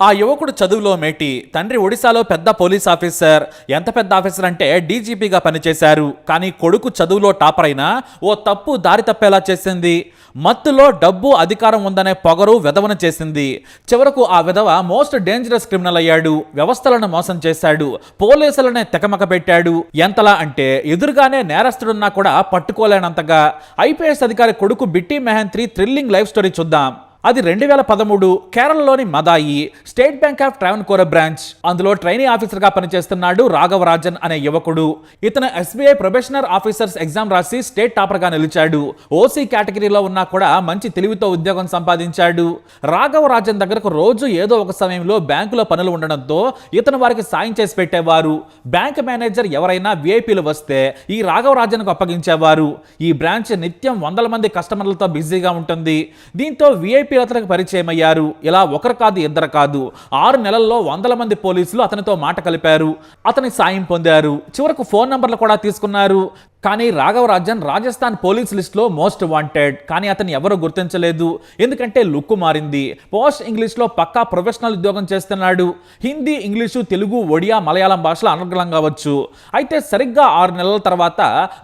ఆ యువకుడు చదువులో మేటి, తండ్రి ఒడిశాలో పెద్ద పోలీస్ ఆఫీసర్. ఎంత పెద్ద ఆఫీసర్ అంటే డీజీపీగా పనిచేశారు. కానీ కొడుకు చదువులో టాపర్ అయినా ఓ తప్పు దారి తప్పేలా చేసింది. మత్తులో డబ్బు అధికారం ఉందనే పొగరు విధవను చేసింది. చివరకు ఆ విధవ మోస్ట్ డేంజరస్ క్రిమినల్ అయ్యాడు. వ్యవస్థలను మోసం చేశాడు, పోలీసులనే తెకమక పెట్టాడు. ఎంతలా అంటే ఎదురుగానే నేరస్తుడున్నా కూడా పట్టుకోలేనంతగా. ఐపీఎస్ అధికారి కొడుకు Bitti Mohanty thrilling life story చూద్దాం. అది 2013 కేరళలోని Madayi state bank of Travancore branch. అందులో ట్రైనీ ఆఫీసర్గా పనిచేస్తున్నాడు రాఘవ రాజన్ అనే యువకుడు. ఇతను ఎస్బీఐ ప్రొబేషనర్ ఆఫీసర్స్ ఎగ్జామ్ రాసి స్టేట్ టాపర్గా నిలిచాడు. ఓసీ కేటగిరీలో ఉన్నా కూడా మంచి తెలివితో ఉద్యోగం సంపాదించాడు. రాఘవ రాజన్ దగ్గరకు రోజు ఏదో ఒక సమయంలో బ్యాంకులో పనులు ఉండడంతో ఇతను వారికి సాయం చేసి పెట్టేవారు. బ్యాంక్ మేనేజర్ ఎవరైనా విఐపీలు వస్తే ఈ రాఘవ రాజన్కు అప్పగించేవారు. ఈ బ్రాంచ్ నిత్యం వందల మంది కస్టమర్లతో బిజీగా ఉంటుంది. దీంతో విఐపీ అతనికి పరిచయం అయ్యారు. ఇలా ఒకరు కాదు, ఇద్దరు కాదు, 6 నెలల్లో వందల మంది పోలీసులు అతనితో మాట కలిపారు. అతని సాయం పొందారు. చివరకు ఫోన్ నంబర్లు కూడా తీసుకున్నారు. కానీ రాఘవ రాజన్ రాజస్థాన్ పోలీస్ లిస్ట్లో మోస్ట్ వాంటెడ్. కానీ అతను ఎవరూ గుర్తించలేదు. ఎందుకంటే లుక్ మారింది. పోస్ట్ ఇంగ్లీష్లో పక్కా ప్రొఫెషనల్ ఉద్యోగం చేస్తున్నాడు. హిందీ, ఇంగ్లీషు, తెలుగు, ఒడియా, మలయాళం భాషలో అనర్గళంగా వచ్చు. అయితే సరిగ్గా 6 నెలల తర్వాత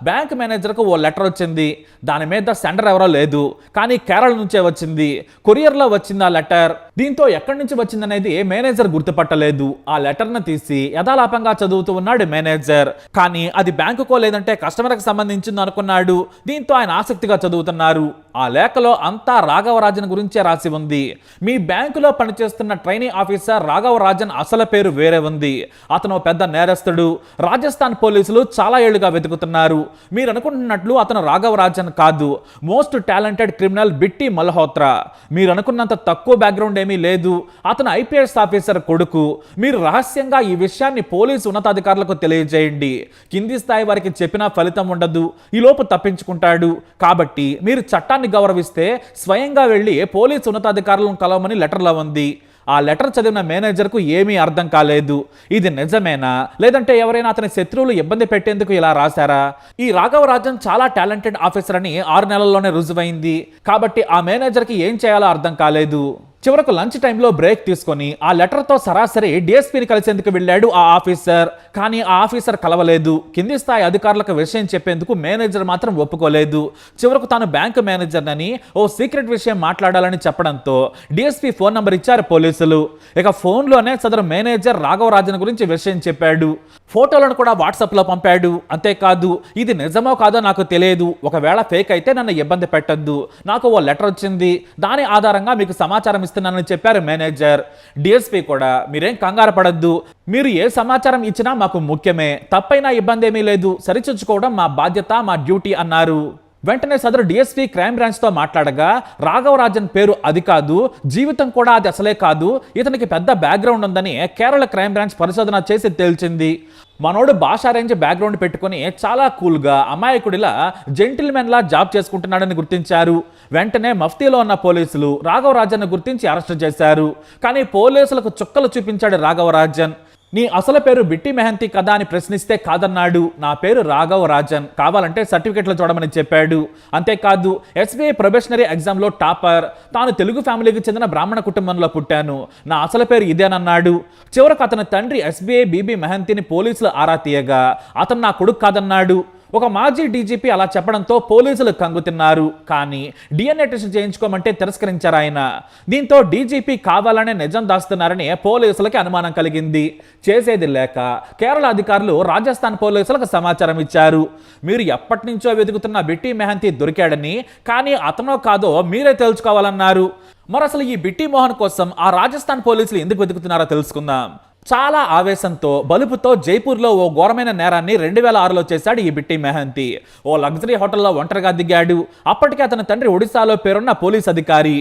బ్యాంక్ మేనేజర్కు ఓ లెటర్ వచ్చింది. దాని మీద సెండర్ ఎవరో లేదు, కానీ కేరళ నుంచే వచ్చింది. కొరియర్లో వచ్చింది ఆ లెటర్. దీంతో ఎక్కడి నుంచి వచ్చిందనేది మేనేజర్ గుర్తుపట్టలేదు. ఆ లెటర్ను తీసి యథాలాపంగా చదువుతూ ఉన్నాడు మేనేజర్. కానీ అది బ్యాంకుకో లేదంటే కస్టమర్కి సంబంధించింది అనుకున్నాడు. దీంతో ఆయన ఆసక్తిగా చదువుతున్నారు. ఆ లేఖలో అంతా రాఘవ రాజన్ గురించే రాసి ఉంది. మీ బ్యాంకులో పనిచేస్తున్న ట్రైనీ ఆఫీసర్ రాఘవ రాజన్ అసలు పేరు వేరే ఉంది. అతను పెద్ద నేరస్తుడు. రాజస్థాన్ పోలీసులు చాలా ఏళ్లుగా వెతుకుతున్నారు. మీరు అనుకుంటున్నట్లు అతను రాఘవ రాజన్ కాదు. Most talented criminal Bitti Malhotra. మీరు అనుకున్నంత తక్కువ బ్యాక్గ్రౌండ్ ఏమీ లేదు. అతను ఐపీఎస్ ఆఫీసర్ కొడుకు. మీరు రహస్యంగా ఈ విషయాన్ని పోలీసు ఉన్నతాధికారులకు తెలియజేయండి. కింది స్థాయి వారికి చెప్పినా ఫలితం ఉండదు. ఈలోపు తప్పించుకుంటాడు. కాబట్టి మీరు చట్టాన్ని గౌరవిస్తే స్వయంగా వెళ్లి పోలీసు ఉన్నతాధికారులను కలవమని లెటర్లో ఉంది. ఆ లెటర్ చదివిన మేనేజర్కు ఏమీ అర్థం కాలేదు. ఇది నిజమేనా, లేదంటే ఎవరైనా అతని శత్రువులు ఇబ్బంది పెట్టేందుకు ఇలా రాశారా? ఈ రాఘవ రాజన్ చాలా టాలెంటెడ్ ఆఫీసర్ అని 6 నెలల్లోనే రుజువైంది. కాబట్టి ఆ మేనేజర్కి ఏం చేయాలో అర్థం కాలేదు. చివరకు లంచ్ టైంలో బ్రేక్ తీసుకొని ఆ లెటర్తో సరాసరి డిఎస్పీని కలిసేందుకు వెళ్ళాడు ఆ ఆఫీసర్. కానీ ఆ ఆఫీసర్ కలవలేదు. కింది స్థాయి అధికారులకు విషయం చెప్పేందుకు మేనేజర్ మాత్రం ఒప్పుకోలేదు. చివరకు తాను బ్యాంకు మేనేజర్నని ఓ సీక్రెట్ విషయం మాట్లాడాలని చెప్పడంతో డిఎస్పీ ఫోన్ నంబర్ ఇచ్చారు పోలీసులు. ఇక ఫోన్లోనే సదరు మేనేజర్ రాఘవ రాజన్ గురించి విషయం చెప్పాడు. ఫోటోలను కూడా వాట్సాప్లో పంపాడు. అంతేకాదు, ఇది నిజమో కాదో నాకు తెలియదు. ఒకవేళ ఫేక్ అయితే నన్ను ఇబ్బంది పెట్టద్దు. నాకు ఓ లెటర్ వచ్చింది. దాని ఆధారంగా మీకు సమాచారం ఇస్తున్నానని చెప్పారు మేనేజర్. డిఎస్పీ కూడా మీరేం కంగారు పడద్దు. మీరు ఏ సమాచారం ఇచ్చినా మాకు ముఖ్యమే. తప్పైనా ఇబ్బంది ఏమీ లేదు. సరిచూచుకోవడం మా బాధ్యత, మా డ్యూటీ అన్నారు. వెంటనే సదరు డిఎస్పీ క్రైమ్ బ్రాంచ్తో మాట్లాడగా రాఘవ రాజన్ పేరు అది కాదు, జీవితం కూడా అది అసలే కాదు, ఇతనికి పెద్ద బ్యాక్గ్రౌండ్ ఉందని కేరళ క్రైమ్ బ్రాంచ్ పరిశోధన చేసి తేల్చింది. మనోడు భాషా రేంజ్ బ్యాక్గ్రౌండ్ పెట్టుకుని చాలా కూల్గా అమాయకుడిలా జెంటిల్మెన్లా జాబ్ చేసుకుంటున్నాడని గుర్తించారు. వెంటనే మఫ్తీలో ఉన్న పోలీసులు రాఘవ రాజన్ను గుర్తించి అరెస్ట్ చేశారు. కానీ పోలీసులకు చుక్కలు చూపించాడు రాఘవ రాజన్. నీ అసలు పేరు బిట్టి మెహంతి కదా అని ప్రశ్నిస్తే కాదన్నాడు. నా పేరు రాఘవ రాజన్, కావాలంటే సర్టిఫికెట్లు చూడమని చెప్పాడు. అంతేకాదు, ఎస్బీఐ ప్రొబేషనరీ ఎగ్జామ్లో టాపర్. తాను తెలుగు ఫ్యామిలీకి చెందిన బ్రాహ్మణ కుటుంబంలో పుట్టాను. నా అసలు పేరు ఇదేనన్నాడు. చివరకు అతని తండ్రి ఎస్బీఐ బీబీ మెహంతిని పోలీసులు ఆరా తీయగా అతను నా కొడుకు కాదన్నాడు. ఒక మాజీ డీజీపీ అలా చెప్పడంతో పోలీసులు కంగుతిన్నారు. కానీ డిఎన్ఏ టెస్ట్ చేయించుకోమంటే తిరస్కరించారు ఆయన. దీంతో డీజీపీ కావాలనే నిజం దాస్తున్నారని పోలీసులకి అనుమానం కలిగింది. చేసేది లేక కేరళ అధికారులు రాజస్థాన్ పోలీసులకు సమాచారం ఇచ్చారు. మీరు ఎప్పటి నుంచో వెతుకుతున్న బిట్టి మెహంతి దొరికాడని, కానీ అతనో కాదో మీరే తెలుసుకోవాలన్నారు. మరి అసలు ఈ బిట్టి మోహన్ కోసం ఆ రాజస్థాన్ పోలీసులు ఎందుకు వెతుకుతున్నారో తెలుసుకుందాం. చాలా ఆవేశంతో, బలుపుతో జైపూర్లో ఓ ఘోరమైన నేరాన్ని 2006లో చేశాడు ఈ బిట్టి మెహంతి. ఓ లగ్జరీ హోటల్లో ఒంటరిగా దిగాడు. అప్పటికే అతని తండ్రి ఒడిశాలో పేరున్న పోలీస్ అధికారి.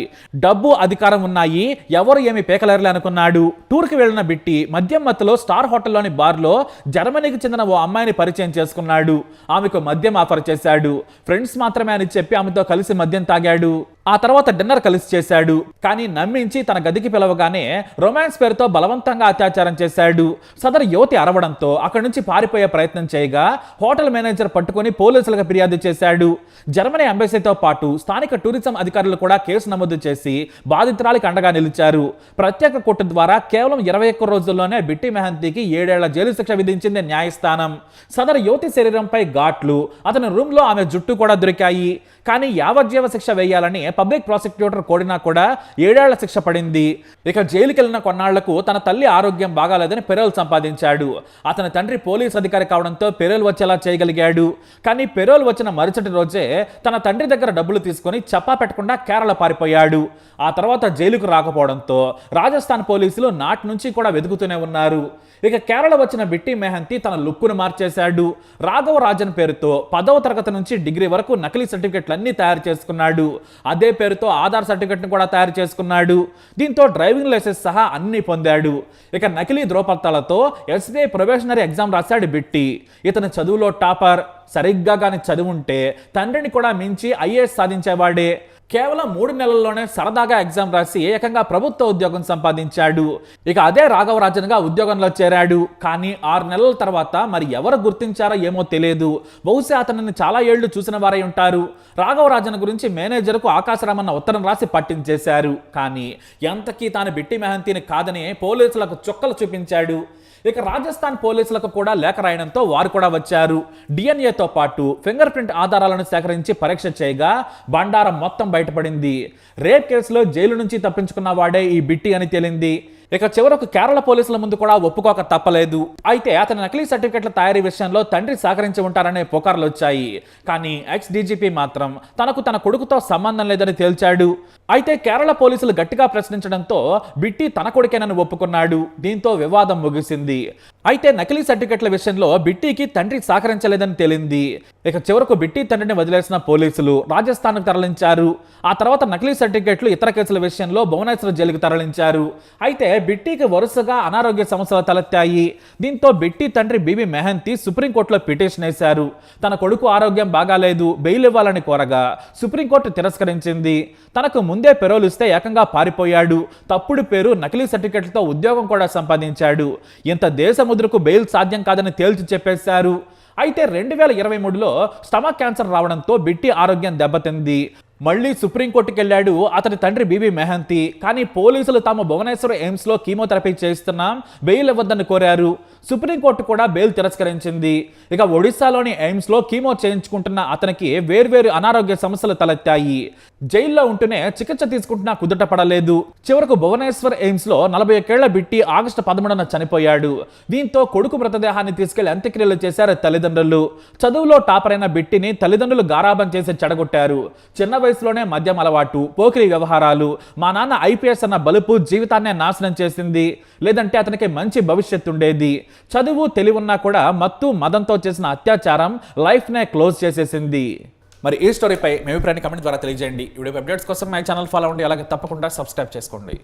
డబ్బు, అధికారం ఉన్నాయి, ఎవరు ఏమి పేకలేరలే అనుకున్నాడు. టూర్కి వెళ్లిన బిట్టి మద్యం మత్తులో స్టార్ హోటల్లోని బార్లో జర్మనీకి చెందిన ఓ అమ్మాయిని పరిచయం చేసుకున్నాడు. ఆమెకు మద్యం ఆఫర్ చేశాడు. ఫ్రెండ్స్ మాత్రమే అని చెప్పి ఆమెతో కలిసి మద్యం తాగాడు. ఆ తర్వాత డిన్నర్ కలిసి చేశాడు. కానీ నమ్మించి తన గదికి పిలవగానే రొమాన్స్ పేరుతో బలవంతంగా అత్యాచారం చేశాడు. సదరు యువతి అరవడంతో అక్కడి నుంచి పారిపోయే ప్రయత్నం చేయగా హోటల్ మేనేజర్ పట్టుకొని పోలీసులకు ఫిర్యాదు చేశాడు. జర్మనీ ఎంబసీతో పాటు స్థానిక టూరిజం అధికారులు కూడా కేసు నమోదు చేసి బాధితురాలికి అండగా నిలిచారు. ప్రత్యేక కోర్టు ద్వారా కేవలం 21 రోజుల్లోనే బిట్టి మెహంతీకి 7 ఏళ్ల జైలు శిక్ష విధించింది న్యాయస్థానం. సదరు యువతి శరీరంపై ఘాట్లు, అతని రూమ్ లో ఆమె జుట్టు కూడా దొరికాయి. కానీ యావజ్జీవ శిక్ష వేయాలని పబ్లిక్ ప్రాసిక్యూటర్ కోరినా కూడా 7 ఏళ్ల శిక్ష పడింది. ఇక జైలుకి వెళ్ళిన కొన్నాళ్లకు తన తల్లి ఆరోగ్యం బాగాలేదని పెరోల్ సంపాదించాడు. అతని తండ్రి పోలీస్ అధికారి కావడంతో పెరోల్ వచ్చేలా చేయగలిగాడు. కానీ పెరోల్ వచ్చిన మరుసటి రోజే తన తండ్రి దగ్గర డబ్బులు తీసుకొని చెప్పా పెట్టకుండా కేరళ పారిపోయాడు. ఆ తర్వాత జైలుకు రాకపోవడంతో రాజస్థాన్ పోలీసులు నాటి నుంచి కూడా వెతుకుతూనే ఉన్నారు. ఇక కేరళ వచ్చిన బిట్టి మెహంతీ తన లుక్కును మార్చేశాడు. రాఘవ రాజన్ పేరుతో 10వ తరగతి నుంచి డిగ్రీ వరకు నకిలీ సర్టిఫికెట్లన్నీ తయారు చేసుకున్నాడు. అదే పేరుతో ఆధార్ సర్టిఫికెట్ను కూడా తయారు చేసుకున్నాడు. దీంతో డ్రైవింగ్ లైసెన్స్ సహా అన్ని పొందాడు. ఇక నకిలీ ధ్రువపత్రాలతో ఎస్బీఐ ప్రొబేషనరీ ఎగ్జామ్ రాశాడు బిట్టి. ఇతను చదువులో టాపర్. సరిగ్గా కానీ చదువుంటే తండ్రిని కూడా మించి ఐఏఎస్ సాధించేవాడే. కేవలం 3 నెలల్లోనే సరదాగా ఎగ్జామ్ రాసి ఏకంగా ప్రభుత్వ ఉద్యోగం సంపాదించాడు. ఇక అదే రాఘవరాజన్గా ఉద్యోగంలో చేరాడు. కానీ 6 నెలల తర్వాత మరి ఎవరు గుర్తించారో ఏమో తెలియదు. బహుశా అతనిని చాలా ఏళ్లు చూసిన వారై ఉంటారు. రాఘవరాజన్ గురించి మేనేజర్కు ఆకాశరామన్న ఉత్తరం రాసి పట్టించేశారు. కానీ ఎంతకీ తాను బిట్టి మెహంతీని కాదని పోలీసులకు చుక్కలు చూపించాడు. ఇక రాజస్థాన్ పోలీసులకు కూడా లేఖ రాయడంతో వారు కూడా వచ్చారు. డిఎన్ఏతో పాటు ఫింగర్ ప్రింట్ ఆధారాలను సేకరించి పరీక్ష చేయగా బండారం మొత్తం బయటపడింది. రేప్ కేసులో జైలు నుంచి తప్పించుకున్న వాడే ఈ బిట్టి అని తేలింది. ఇక చివరకు కేరళ పోలీసుల ముందు కూడా ఒప్పుకోక తప్పలేదు. అయితే అతని నకిలీ సర్టిఫికెట్ల తయారీ విషయంలో తండ్రి సహకరించి ఉంటారనే పుకార్లు వచ్చాయి. కానీ ఎక్స్ డీజీపీ మాత్రం తనకు తన కొడుకుతో సంబంధం లేదని తేల్చాడు. అయితే కేరళ పోలీసులు గట్టిగా ప్రశ్నించడంతో బిట్టి తన కొడుకేనని ఒప్పుకున్నాడు. దీంతో వివాదం ముగిసింది. అయితే నకిలీ సర్టిఫికెట్ల విషయంలో బిట్టికి తండ్రి సహకరించలేదని తేలింది. ఇక చివరకు బిట్టి తండ్రిని వదిలేసిన పోలీసులు రాజస్థాన్కు తరలించారు. ఆ తర్వాత నకిలీ సర్టిఫికెట్లు ఇతర కేసుల విషయంలో భువనేశ్వర్ జైలుకు తరలించారు. అయితే బిట్టికి వరుసగా అనారోగ్య సమస్యలు తలెత్తాయి. దీంతో బిట్టి తండ్రి బీబీ మెహంతీ సుప్రీంకోర్టులో పిటిషన్ వేశారు. తన కొడుకు ఆరోగ్యం బాగాలేదు, బెయిల్ ఇవ్వాలని కోరగా సుప్రీంకోర్టు తిరస్కరించింది. తనకు ముందే పెరోల్ ఇస్తే ఏకంగా పారిపోయాడు. తప్పుడు పేరు, నకిలీ సర్టిఫికెట్లతో ఉద్యోగం కూడా సంపాదించాడు. ఇంత దేశముద్రకు బెయిల్ సాధ్యం కాదని తేల్చి చెప్పేశారు. అయితే 2023లో స్టమక్ క్యాన్సర్ రావడంతో బిట్టి ఆరోగ్యం దెబ్బతింది. మళ్ళీ సుప్రీంకోర్టుకి వెళ్ళాడు అతని తండ్రి బీబీ మెహంతీ. కానీ పోలీసులు తాము భువనేశ్వర్ ఎయిమ్స్లో కీమోథెరపీ చేయిస్తున్నాం, బెయిల్ ఇవ్వద్దని కోరారు. సుప్రీంకోర్టు కూడా బెయిల్ తిరస్కరించింది. ఇక ఒడిశాలోని ఎయిమ్స్లో కీమో చేయించుకుంటున్న అతనికి వేర్వేరు అనారోగ్య సమస్యలు తలెత్తాయి. జైల్లో ఉంటూనే చికిత్స తీసుకుంటున్నా కుదుట పడలేదు. చివరకు భువనేశ్వర్ ఎయిమ్స్లో 41 ఏళ్ల బిట్టి ఆగస్టు 13న చనిపోయాడు. దీంతో కొడుకు మృతదేహాన్ని తీసుకెళ్లి అంత్యక్రియలు చేశారు తల్లిదండ్రులు. చదువులో టాపర్ అయిన బిట్టిని తల్లిదండ్రులు గారాబం చేసి చెడగొట్టారు. చిన్న వయసులోనే మద్యం అలవాటు, పోకిరి వ్యవహారాలు, మా నాన్న ఐపీఎస్ అన్న బలుపు జీవితాన్నే నాశనం చేసింది. లేదంటే అతనికి మంచి భవిష్యత్తు ఉండేది. చదువు తెలివున్నా కూడా మత్తు మదంతో చేసిన అత్యాచారం లైఫ్నే క్లోజ్ చేసేసింది. మరి ఈ స్టోరీపై మీ అభిప్రాయాన్ని కమెంట్ ద్వారా తెలియజేయండి. వీడియో అప్డేట్స్ కోసం మై ఛానల్ ఫాలో అవ్వండి. అలాగే తప్పకుండా సబ్స్క్రైబ్ చేసుకోండి.